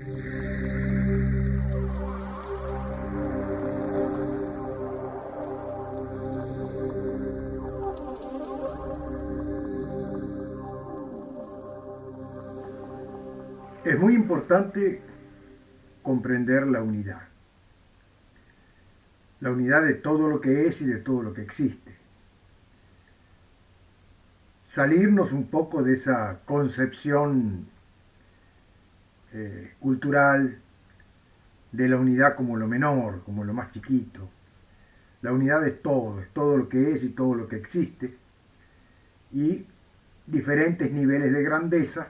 Es muy importante comprender la unidad de todo lo que es y de todo lo que existe. Salirnos un poco de esa concepción cultural de la unidad como lo menor, como lo más chiquito. La unidad es todo lo que es y todo lo que existe, y diferentes niveles de grandeza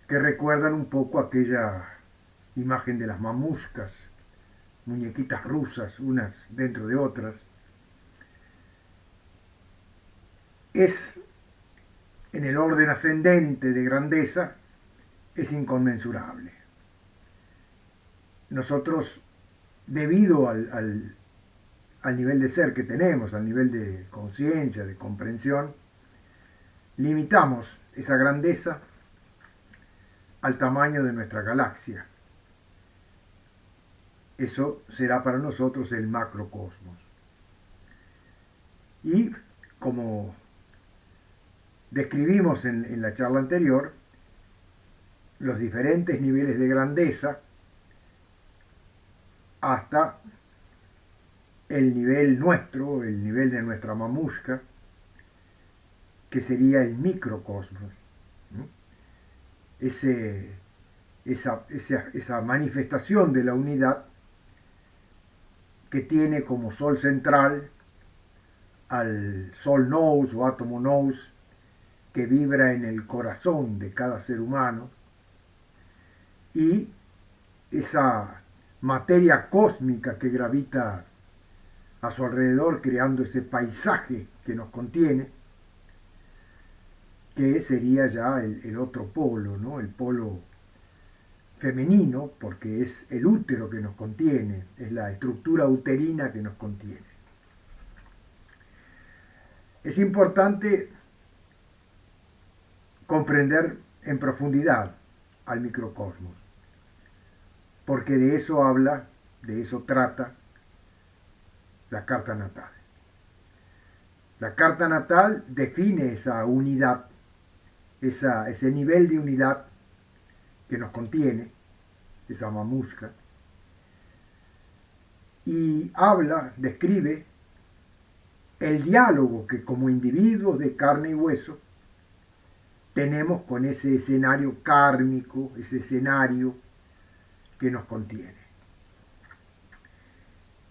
que recuerdan un poco aquella imagen de las mamushkas, muñequitas rusas, unas dentro de otras. Es en el orden ascendente de grandeza, es inconmensurable. Nosotros, debido al nivel de ser que tenemos, al nivel de conciencia, de comprensión, limitamos esa grandeza al tamaño de nuestra galaxia. Eso será para nosotros el macrocosmos. Y como describimos en la charla anterior, los diferentes niveles de grandeza hasta el nivel nuestro, el nivel de nuestra mamushka, que sería el microcosmos. ¿No? Esa manifestación de la unidad que tiene como sol central al sol nous o átomo nous, que vibra en el corazón de cada ser humano, y esa materia cósmica que gravita a su alrededor creando ese paisaje que nos contiene, que sería ya el otro polo, ¿no? El polo femenino, porque es el útero que nos contiene, es la estructura uterina que nos contiene. Es importante comprender en profundidad al microcosmos, porque de eso habla, de eso trata la carta natal. La carta natal define esa unidad, ese nivel de unidad que nos contiene, esa mamushka, y habla, describe el diálogo que como individuos de carne y hueso tenemos con ese escenario kármico, ese escenario que nos contiene.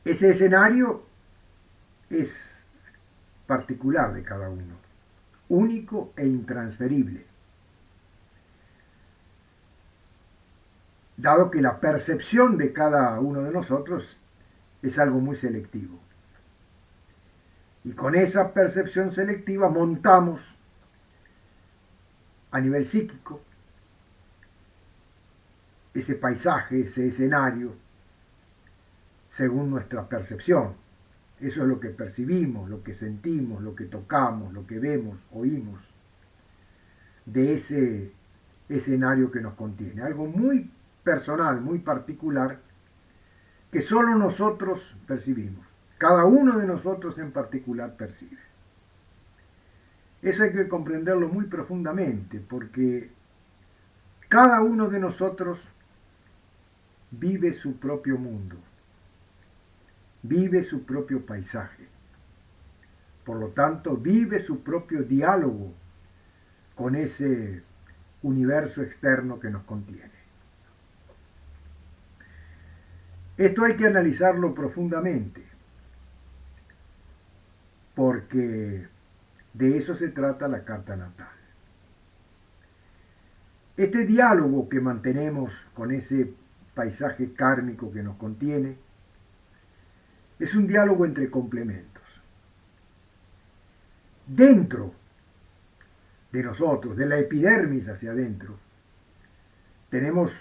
Ese escenario es particular de cada uno, único e intransferible, dado que la percepción de cada uno de nosotros es algo muy selectivo. Y con esa percepción selectiva montamos a nivel psíquico ese paisaje, ese escenario, según nuestra percepción. Eso es lo que percibimos, lo que sentimos, lo que tocamos, lo que vemos, oímos, de ese escenario que nos contiene. Algo muy personal, muy particular, que solo nosotros percibimos. Cada uno de nosotros en particular percibe. Eso hay que comprenderlo muy profundamente, porque cada uno de nosotros vive su propio mundo, vive su propio paisaje. Por lo tanto, vive su propio diálogo con ese universo externo que nos contiene. Esto hay que analizarlo profundamente, porque de eso se trata la carta natal. Este diálogo que mantenemos con ese paisaje kármico que nos contiene es un diálogo entre complementos. Dentro de nosotros, de la epidermis hacia adentro, tenemos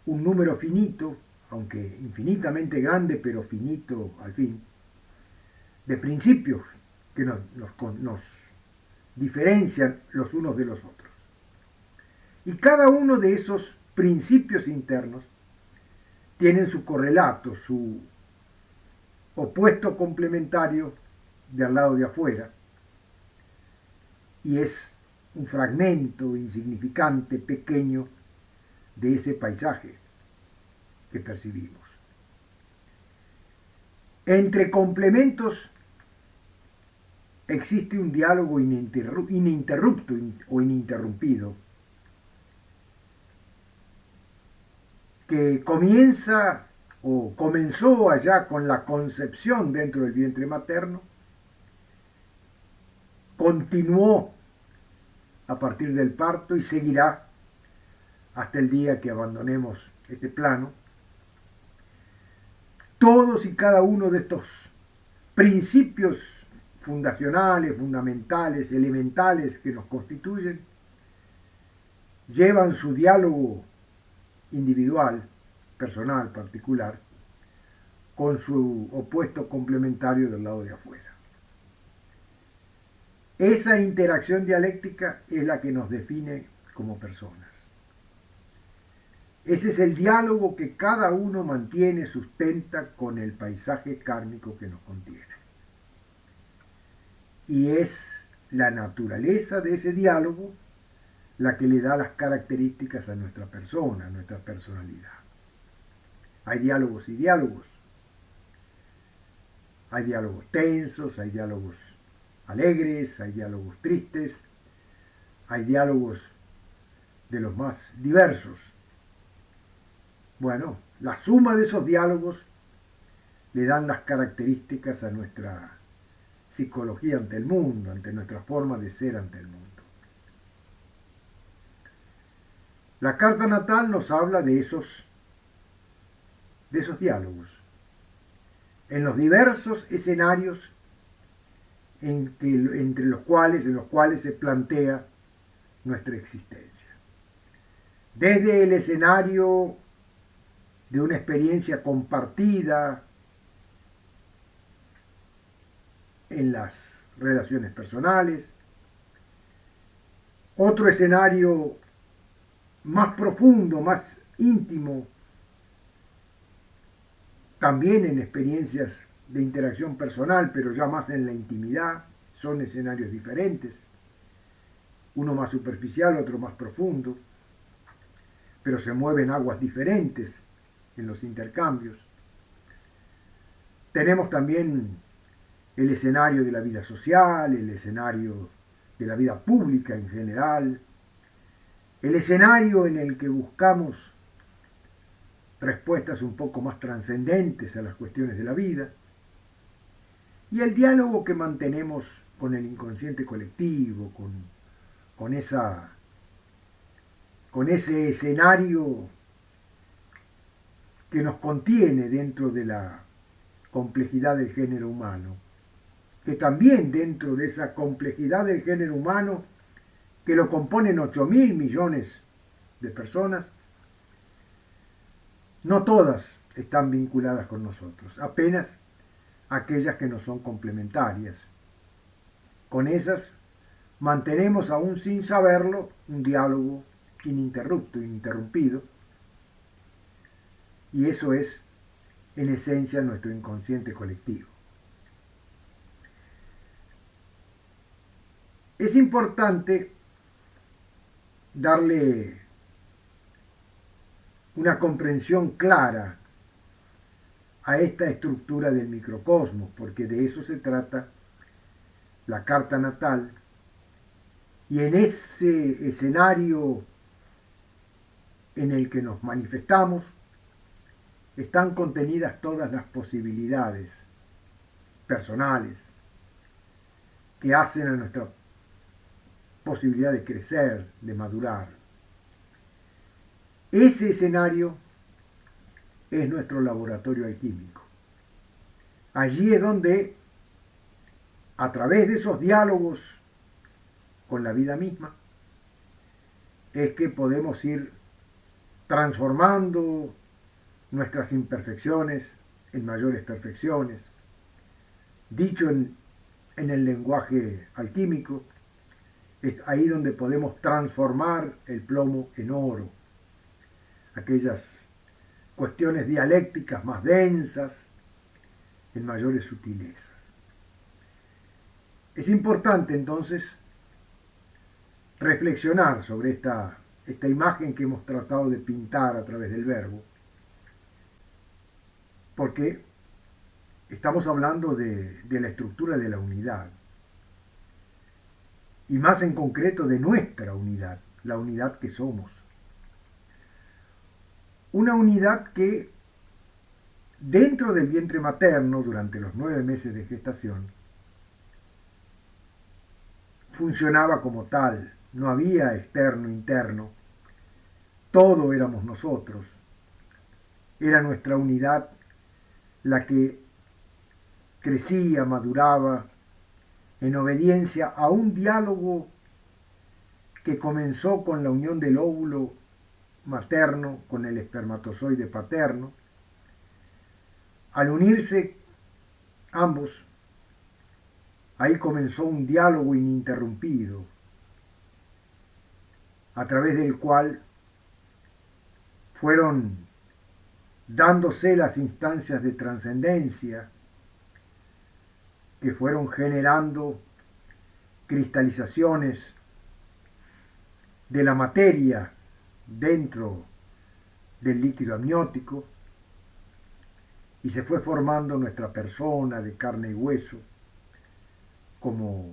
un número finito, aunque infinitamente grande, pero finito al fin, de principios que nos diferencian los unos de los otros. Y cada uno de esos principios internos tienen su correlato, su opuesto complementario de al lado de afuera, y es un fragmento insignificante, pequeño, de ese paisaje que percibimos. Entre complementos existe un diálogo ininterrupto o ininterrumpido que comienza o comenzó allá con la concepción dentro del vientre materno, continuó a partir del parto y seguirá hasta el día que abandonemos este plano. Todos y cada uno de estos principios fundacionales, fundamentales, elementales que nos constituyen, llevan su diálogo individual, personal, particular, con su opuesto complementario del lado de afuera. Esa interacción dialéctica es la que nos define como personas. Ese es el diálogo que cada uno mantiene, sustenta con el paisaje kármico que nos contiene. Y es la naturaleza de ese diálogo la que le da las características a nuestra persona, a nuestra personalidad. Hay diálogos y diálogos. Hay diálogos tensos, hay diálogos alegres, hay diálogos tristes, hay diálogos de los más diversos. Bueno, la suma de esos diálogos le dan las características a nuestra psicología ante el mundo, ante nuestra forma de ser ante el mundo. La carta natal nos habla de esos diálogos, en los diversos escenarios entre los cuales se plantea nuestra existencia. Desde el escenario de una experiencia compartida en las relaciones personales, otro escenario más profundo, más íntimo, también en experiencias de interacción personal, pero ya más en la intimidad, son escenarios diferentes, uno más superficial, otro más profundo, pero se mueven aguas diferentes en los intercambios. Tenemos también el escenario de la vida social, el escenario de la vida pública en general, el escenario en el que buscamos respuestas un poco más trascendentes a las cuestiones de la vida, y el diálogo que mantenemos con el inconsciente colectivo, con ese escenario que nos contiene dentro de la complejidad del género humano, que también dentro de esa complejidad del género humano, que lo componen 8.000 millones de personas, no todas están vinculadas con nosotros, apenas aquellas que no son complementarias. Con esas mantenemos, aún sin saberlo, un diálogo ininterrumpido, y eso es, en esencia, nuestro inconsciente colectivo. Es importante darle una comprensión clara a esta estructura del microcosmos, porque de eso se trata la carta natal, y en ese escenario en el que nos manifestamos están contenidas todas las posibilidades personales que hacen a nuestra posibilidad de crecer, de madurar. Ese escenario es nuestro laboratorio alquímico. Allí es donde, a través de esos diálogos con la vida misma, es que podemos ir transformando nuestras imperfecciones en mayores perfecciones. Dicho en el lenguaje alquímico, Es ahí donde podemos transformar el plomo en oro. Aquellas cuestiones dialécticas más densas en mayores sutilezas. Es importante entonces reflexionar sobre esta imagen que hemos tratado de pintar a través del verbo, porque estamos hablando de la estructura de la unidad, y más en concreto de nuestra unidad, la unidad que somos. Una unidad que dentro del vientre materno, durante los 9 meses de gestación, funcionaba como tal, no había externo, interno, todo éramos nosotros, era nuestra unidad la que crecía, maduraba, en obediencia a un diálogo que comenzó con la unión del óvulo materno con el espermatozoide paterno. Al unirse ambos, ahí comenzó un diálogo ininterrumpido, a través del cual fueron dándose las instancias de trascendencia que fueron generando cristalizaciones de la materia dentro del líquido amniótico, y se fue formando nuestra persona de carne y hueso como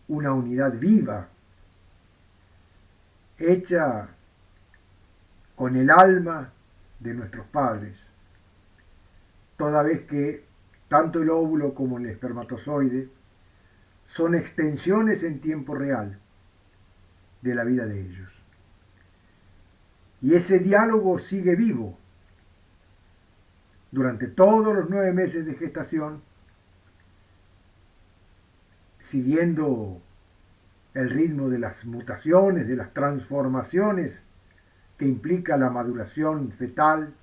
una unidad viva, hecha con el alma de nuestros padres, toda vez que tanto el óvulo como el espermatozoide son extensiones en tiempo real de la vida de ellos. Y ese diálogo sigue vivo durante todos los 9 meses de gestación, siguiendo el ritmo de las mutaciones, de las transformaciones que implica la maduración fetal,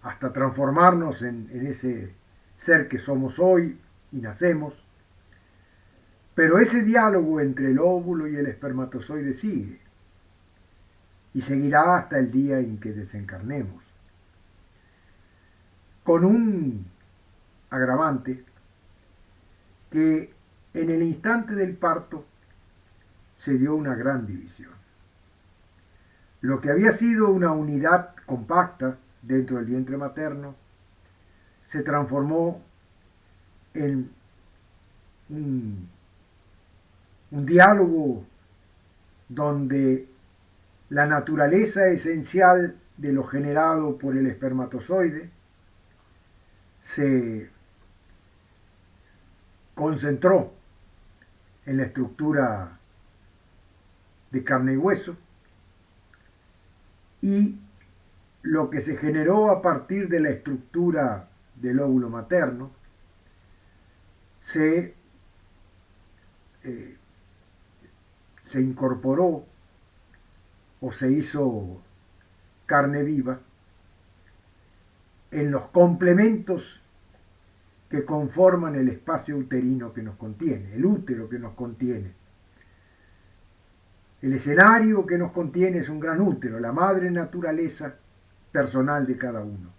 hasta transformarnos en ese ser que somos hoy y nacemos. Pero ese diálogo entre el óvulo y el espermatozoide sigue, y seguirá hasta el día en que desencarnemos, con un agravante que en el instante del parto se dio una gran división. Lo que había sido una unidad compacta dentro del vientre materno se transformó en un diálogo donde la naturaleza esencial de lo generado por el espermatozoide se concentró en la estructura de carne y hueso, y lo que se generó a partir de la estructura del óvulo materno se incorporó o se hizo carne viva en los complementos que conforman el espacio uterino que nos contiene, el útero que nos contiene. El escenario que nos contiene es un gran útero, la madre naturaleza personal de cada uno.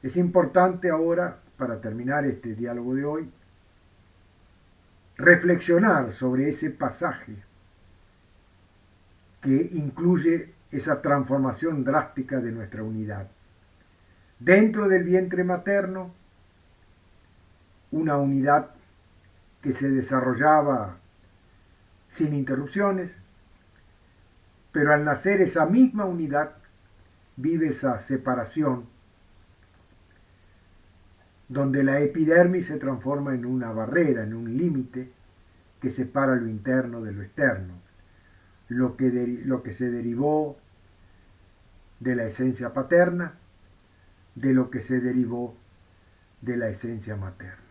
Es importante ahora, para terminar este diálogo de hoy, reflexionar sobre ese pasaje que incluye esa transformación drástica de nuestra unidad. Dentro del vientre materno, una unidad que se desarrollaba sin interrupciones, pero al nacer esa misma unidad vive esa separación donde la epidermis se transforma en una barrera, en un límite que separa lo interno de lo externo, lo que se derivó de la esencia paterna, de lo que se derivó de la esencia materna.